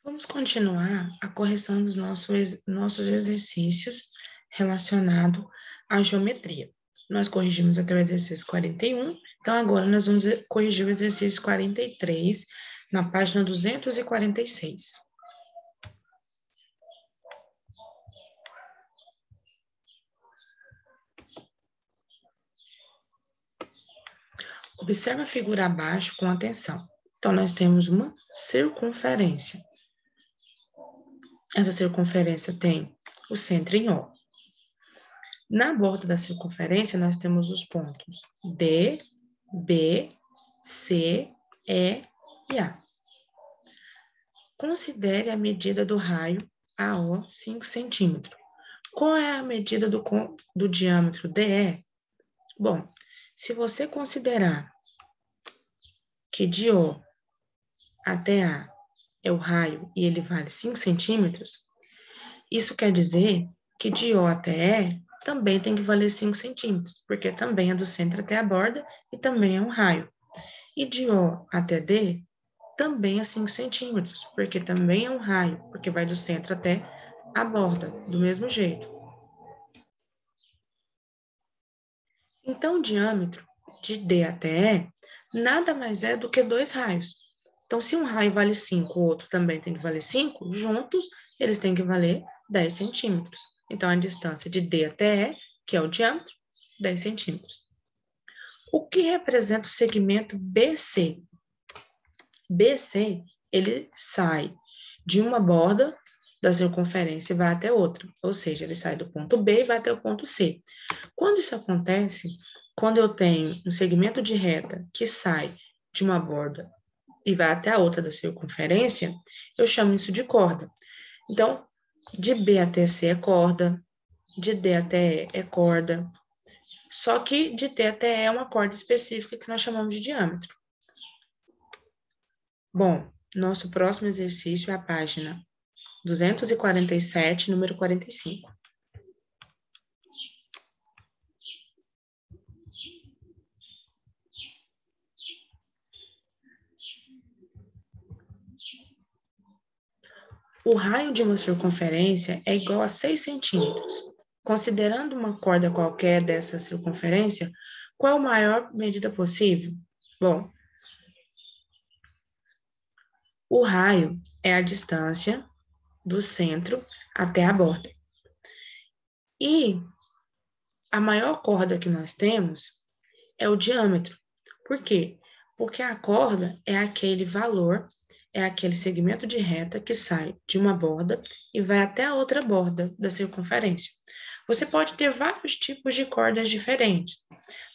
Vamos continuar a correção dos nossos exercícios relacionados à geometria. Nós corrigimos até o exercício 41, então agora nós vamos corrigir o exercício 43, na página 246. Observe a figura abaixo com atenção. Então, nós temos uma circunferência. Essa circunferência tem o centro em O. Na borda da circunferência, nós temos os pontos D, B, C, E e A. Considere a medida do raio AO 5 centímetros. Qual é a medida do diâmetro DE? Bom, se você considerar que de O até A é o raio e ele vale 5 centímetros, isso quer dizer que de O até E também tem que valer 5 centímetros, porque também é do centro até a borda e também é um raio. E de O até D também é 5 centímetros, porque também é um raio, porque vai do centro até a borda, do mesmo jeito. Então, o diâmetro de D até E nada mais é do que 2 raios. Então, se um raio vale 5, o outro também tem que valer 5, juntos eles têm que valer 10 centímetros. Então, a distância de D até E, que é o diâmetro, 10 centímetros. O que representa o segmento BC? BC, ele sai de uma borda da circunferência e vai até outra. Ou seja, ele sai do ponto B e vai até o ponto C. Quando isso acontece, quando eu tenho um segmento de reta que sai de uma borda e vai até a outra da circunferência, eu chamo isso de corda. Então, de B até C é corda, de D até E é corda, só que de T até E é uma corda específica que nós chamamos de diâmetro. Bom, nosso próximo exercício é a página 247, número 45. O raio de uma circunferência é igual a 6 centímetros. Considerando uma corda qualquer dessa circunferência, qual a maior medida possível? Bom, o raio é a distância do centro até a borda. E a maior corda que nós temos é o diâmetro. Por quê? Porque a corda é aquele valor, é aquele segmento de reta que sai de uma borda e vai até a outra borda da circunferência. Você pode ter vários tipos de cordas diferentes,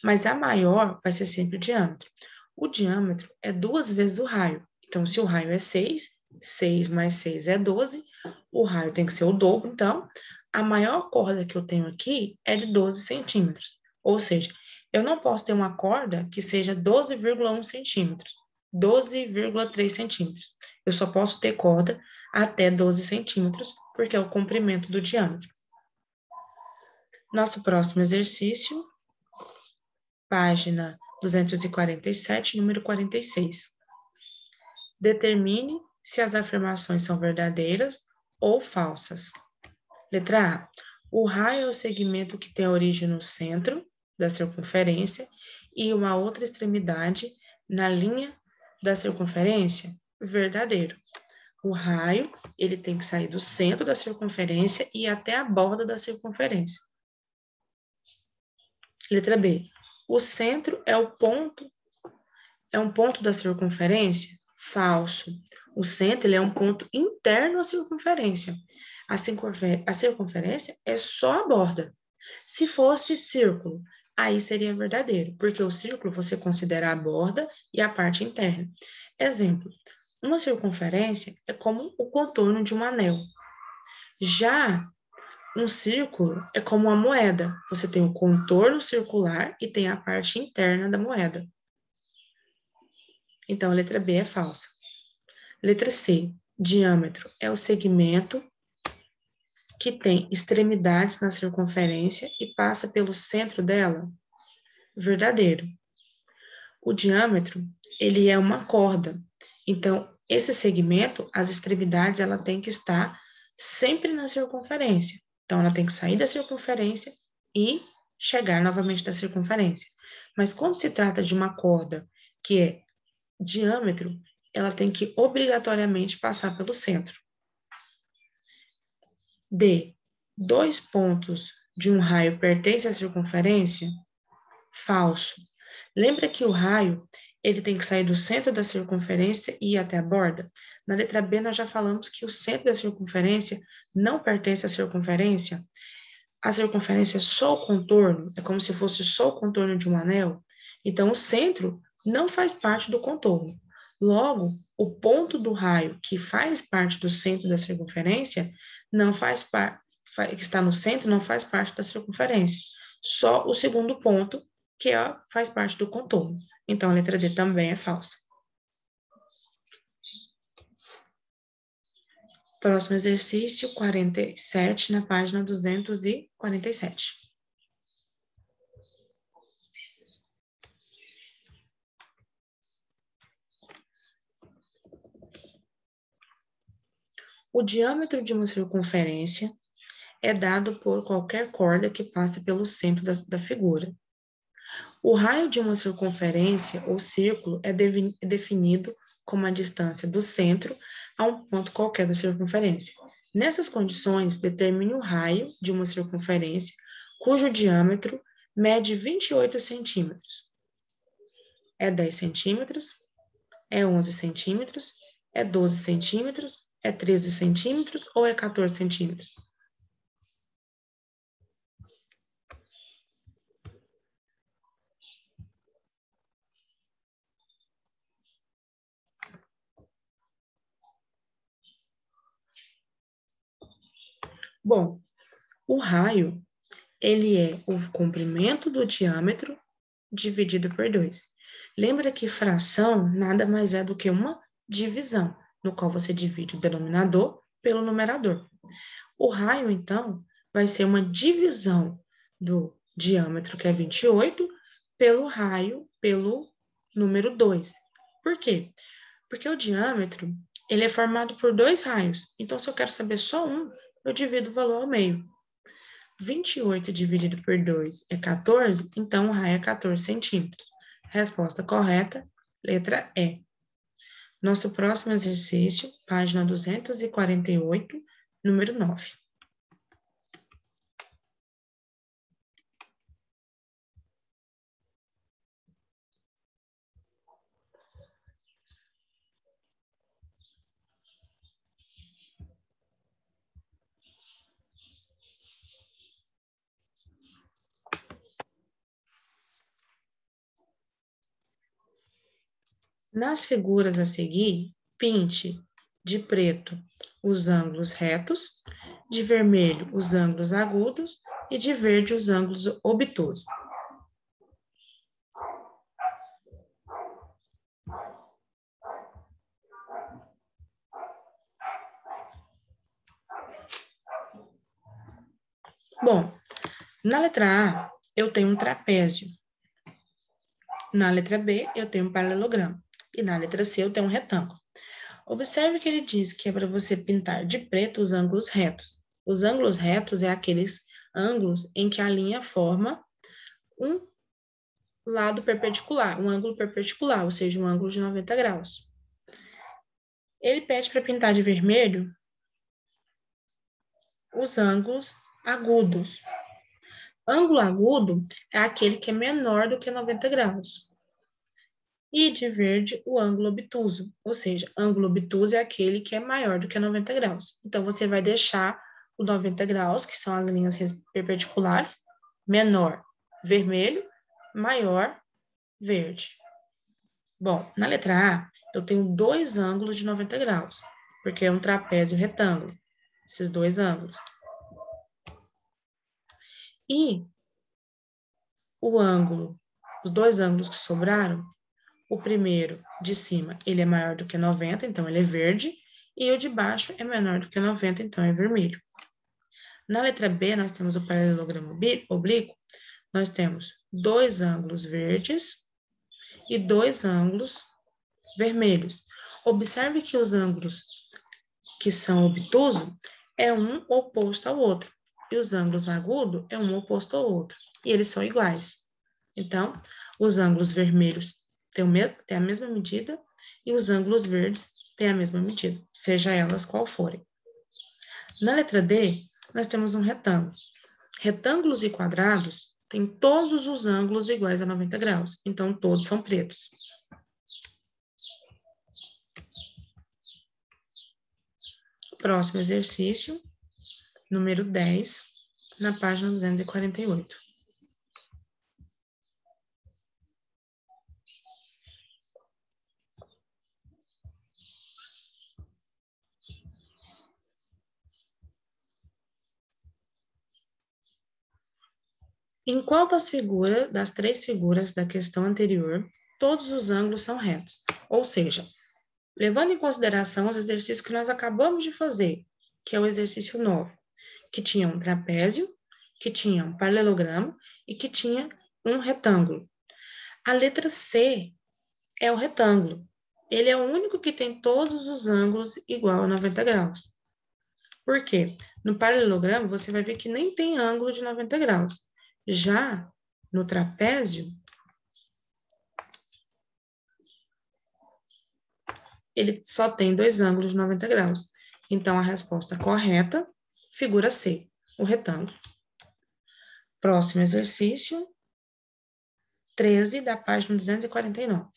mas a maior vai ser sempre o diâmetro. O diâmetro é 2 vezes o raio. Então, se o raio é 6, 6 mais 6 é 12, o raio tem que ser o dobro, então, a maior corda que eu tenho aqui é de 12 centímetros. Ou seja, eu não posso ter uma corda que seja 12,1 centímetros, 12,3 centímetros. Eu só posso ter corda até 12 centímetros, porque é o comprimento do diâmetro. Nosso próximo exercício, página 247, número 46. Determine se as afirmações são verdadeiras ou falsas. Letra A. O raio é o segmento que tem origem no centro da circunferência e uma outra extremidade na linha da circunferência? Verdadeiro. O raio, ele tem que sair do centro da circunferência e até a borda da circunferência. Letra B. O centro é um ponto da circunferência? Falso. O centro, ele é um ponto interno à circunferência. A circunferência é só a borda. Se fosse círculo, aí seria verdadeiro, porque o círculo você considera a borda e a parte interna. Exemplo, uma circunferência é como o contorno de um anel. Já um círculo é como uma moeda. Você tem o contorno circular e tem a parte interna da moeda. Então, a letra B é falsa. Letra C, diâmetro é o segmento que tem extremidades na circunferência e passa pelo centro dela? Verdadeiro. O diâmetro, ele é uma corda. Então, esse segmento, as extremidades, ela tem que estar sempre na circunferência. Então, ela tem que sair da circunferência e chegar novamente da circunferência. Mas quando se trata de uma corda que é diâmetro, ela tem que obrigatoriamente passar pelo centro. D. 2 pontos de um raio pertencem à circunferência? Falso. Lembra que o raio, ele tem que sair do centro da circunferência e ir até a borda? Na letra B, nós já falamos que o centro da circunferência não pertence à circunferência. A circunferência é só o contorno, é como se fosse só o contorno de um anel. Então, o centro não faz parte do contorno. Logo, o ponto do raio que faz parte do centro da circunferência não faz parte, que está no centro, não faz parte da circunferência. Só o segundo ponto, que faz parte do contorno. Então, a letra D também é falsa. Próximo exercício, 47, na página 247. O diâmetro de uma circunferência é dado por qualquer corda que passe pelo centro da figura. O raio de uma circunferência ou círculo é definido como a distância do centro a um ponto qualquer da circunferência. Nessas condições, determine o raio de uma circunferência cujo diâmetro mede 28 centímetros. É 10 centímetros? É 11 centímetros? É 12 centímetros? É 13 centímetros ou é 14 centímetros? Bom, o raio, ele é o comprimento do diâmetro dividido por 2. Lembra que fração nada mais é do que uma divisão, no qual você divide o denominador pelo numerador. O raio, então, vai ser uma divisão do diâmetro, que é 28, pelo raio, pelo número 2. Por quê? Porque o diâmetro, ele é formado por 2 raios. Então, se eu quero saber só um, eu divido o valor ao meio. 28 dividido por 2 é 14, então o raio é 14 centímetros. Resposta correta, letra E. Nosso próximo exercício, página 248, número 9. Nas figuras a seguir, pinte de preto os ângulos retos, de vermelho os ângulos agudos e de verde os ângulos obtusos. Bom, na letra A, eu tenho um trapézio. Na letra B, eu tenho um paralelogramo. E na letra C, eu tenho um retângulo. Observe que ele diz que é para você pintar de preto os ângulos retos. Os ângulos retos é aqueles ângulos em que a linha forma um lado perpendicular, um ângulo perpendicular, ou seja, um ângulo de 90 graus. Ele pede para pintar de vermelho os ângulos agudos. Ângulo agudo é aquele que é menor do que 90 graus. E de verde, o ângulo obtuso, ou seja, ângulo obtuso é aquele que é maior do que 90 graus. Então, você vai deixar o 90 graus, que são as linhas perpendiculares, menor, vermelho, maior, verde. Bom, na letra A, eu tenho dois ângulos de 90 graus, porque é um trapézio retângulo, esses dois ângulos. E o ângulo, os dois ângulos que sobraram, o primeiro de cima, ele é maior do que 90, então ele é verde, e o de baixo é menor do que 90, então é vermelho. Na letra B, nós temos o paralelogramo oblíquo, nós temos dois ângulos verdes e dois ângulos vermelhos. Observe que os ângulos que são obtusos é um oposto ao outro, e os ângulos agudos é um oposto ao outro, e eles são iguais. Então, os ângulos vermelhos têm a mesma medida e os ângulos verdes têm a mesma medida, seja elas qual forem. Na letra D, nós temos um retângulo. Retângulos e quadrados têm todos os ângulos iguais a 90 graus, então todos são pretos. Próximo exercício, número 10, na página 248. Em qual das três figuras da questão anterior, todos os ângulos são retos? Ou seja, levando em consideração os exercícios que nós acabamos de fazer, que é o exercício 9, que tinha um trapézio, que tinha um paralelogramo e que tinha um retângulo. A letra C é o retângulo. Ele é o único que tem todos os ângulos igual a 90 graus. Por quê? No paralelogramo, você vai ver que nem tem ângulo de 90 graus. Já no trapézio, ele só tem dois ângulos de 90 graus. Então, a resposta correta, figura C, o retângulo. Próximo exercício, 13 da página 249.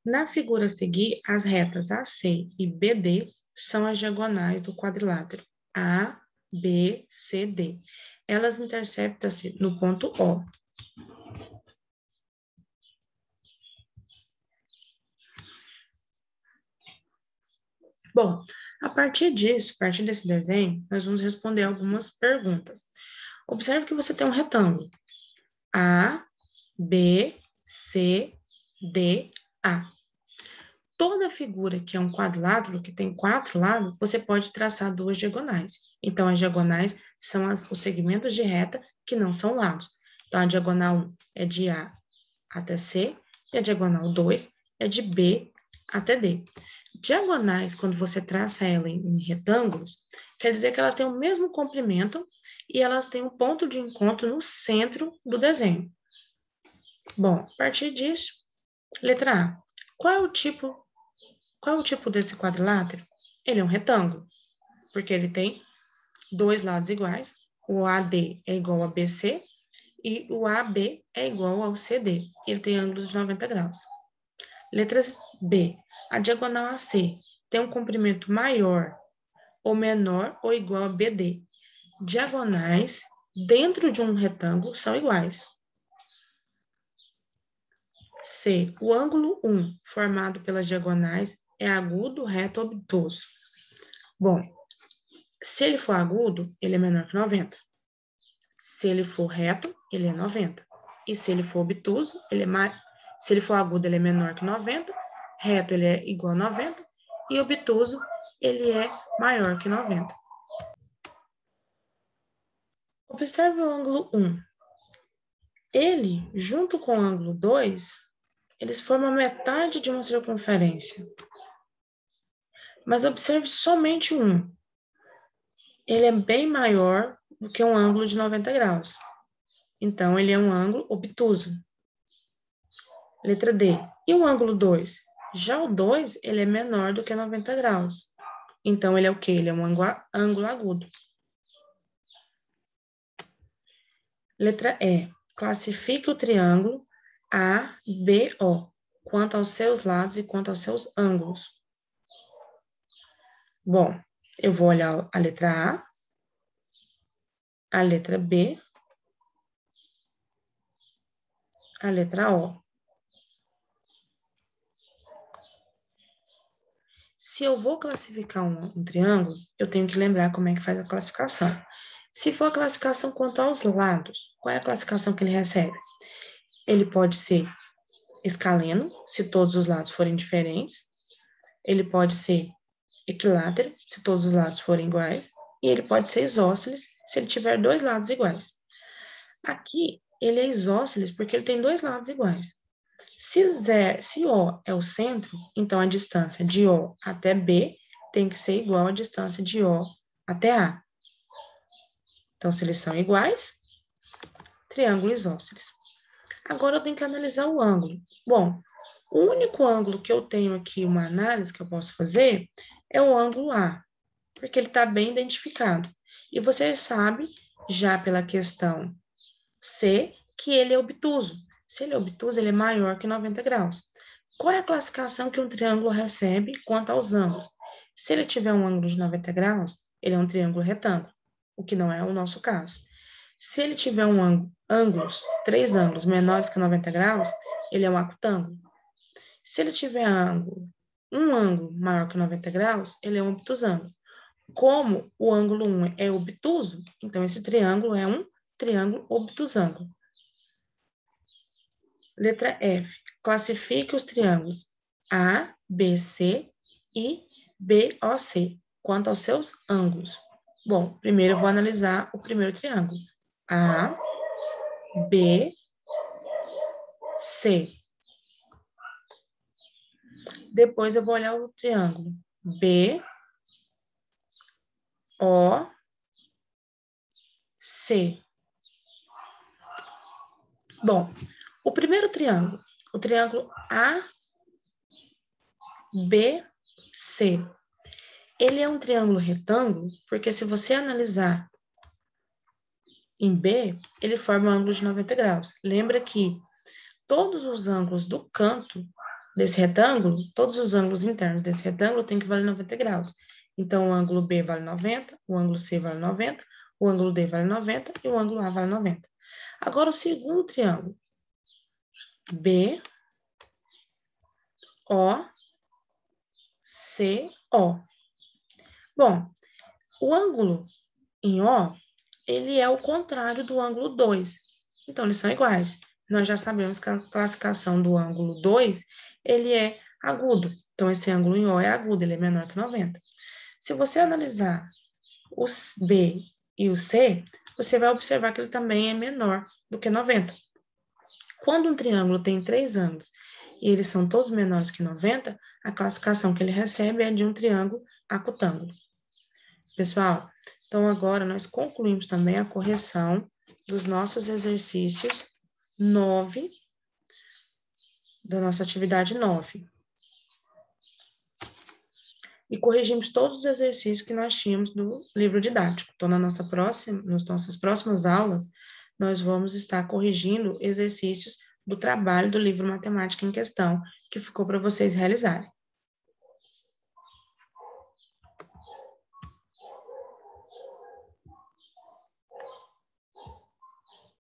Na figura a seguir, as retas AC e BD são as diagonais do quadrilátero A, B, C, D. Elas interceptam-se no ponto O. Bom, a partir desse desenho, nós vamos responder algumas perguntas. Observe que você tem um retângulo. A, B, C, D, A. Toda figura que é um quadrilátero, que tem 4 lados, você pode traçar 2 diagonais. Então, as diagonais são os segmentos de reta que não são lados. Então, a diagonal 1 é de A até C, e a diagonal 2 é de B até D. Diagonais, quando você traça ela em retângulos, quer dizer que elas têm o mesmo comprimento e elas têm um ponto de encontro no centro do desenho. Bom, a partir disso, letra A. Qual é o tipo desse quadrilátero? Ele é um retângulo, porque ele tem 2 lados iguais. O AD é igual a BC e o AB é igual ao CD. Ele tem ângulos de 90 graus. Letra B. A diagonal AC tem um comprimento maior ou menor ou igual a BD. Diagonais dentro de um retângulo são iguais. C. O ângulo 1, formado pelas diagonais, é agudo, reto ou obtuso. Bom, se ele for agudo, ele é menor que 90. Se ele for reto, ele é 90. E se ele for obtuso, se ele for agudo, ele é menor que 90. Reto, ele é igual a 90. E obtuso, ele é maior que 90. Observe o ângulo 1. Ele, junto com o ângulo 2, eles formam metade de uma circunferência. Mas observe somente um. Ele é bem maior do que um ângulo de 90 graus. Então, ele é um ângulo obtuso. Letra D. E o ângulo 2? Já o 2, ele é menor do que 90 graus. Então, ele é o quê? Ele é um ângulo agudo. Letra E. Classifique o triângulo ABO, quanto aos seus lados e quanto aos seus ângulos. Bom, eu vou olhar a letra A letra B, a letra O. Se eu vou classificar um triângulo, eu tenho que lembrar como é que faz a classificação. Se for a classificação quanto aos lados, qual é a classificação que ele recebe? ele pode ser escaleno, se todos os lados forem diferentes. Ele pode ser equilátero, se todos os lados forem iguais. E ele pode ser isósceles, se ele tiver dois lados iguais. Aqui, ele é isósceles porque ele tem dois lados iguais. Se O é o centro, então a distância de O até B tem que ser igual à distância de O até A. Então, se eles são iguais, triângulo isósceles. Agora eu tenho que analisar o ângulo. Bom, o único ângulo que eu tenho aqui, uma análise que eu posso fazer, é o ângulo A, porque ele está bem identificado. E você sabe, já pela questão C, que ele é obtuso. Se ele é obtuso, ele é maior que 90 graus. Qual é a classificação que um triângulo recebe quanto aos ângulos? Se ele tiver um ângulo de 90 graus, ele é um triângulo retângulo, o que não é o nosso caso. Se ele tiver três ângulos menores que 90 graus, ele é um acutângulo. Se ele tiver um ângulo maior que 90 graus, ele é um obtusângulo. Como o ângulo 1 é obtuso, então esse triângulo é um triângulo obtusângulo. Letra F. Classifique os triângulos ABC e BOC quanto aos seus ângulos. Bom, primeiro eu vou analisar o primeiro triângulo. A, B, C. Depois eu vou olhar o triângulo B, O, C. Bom, o primeiro triângulo, o triângulo ABC, ele é um triângulo retângulo, porque se você analisar em B, ele forma um ângulo de 90 graus. Lembra que todos os ângulos do canto desse retângulo, todos os ângulos internos desse retângulo tem que valer 90 graus. Então, o ângulo B vale 90, o ângulo C vale 90, o ângulo D vale 90 e o ângulo A vale 90. Agora, o segundo triângulo, B, O, C, O. Bom, o ângulo em O, ele é o contrário do ângulo 2. Então, eles são iguais. Nós já sabemos que a classificação do ângulo 2, ele é agudo. Então, esse ângulo em O é agudo, ele é menor que 90. Se você analisar o B e o C, você vai observar que ele também é menor do que 90. Quando um triângulo tem três ângulos e eles são todos menores que 90, a classificação que ele recebe é de um triângulo acutângulo. Pessoal, então agora nós concluímos também a correção dos nossos exercícios 9, da nossa atividade 9. E corrigimos todos os exercícios que nós tínhamos do livro didático. Então, nas nossas próximas aulas, nós vamos estar corrigindo exercícios do trabalho do livro Matemática em Questão, que ficou para vocês realizarem.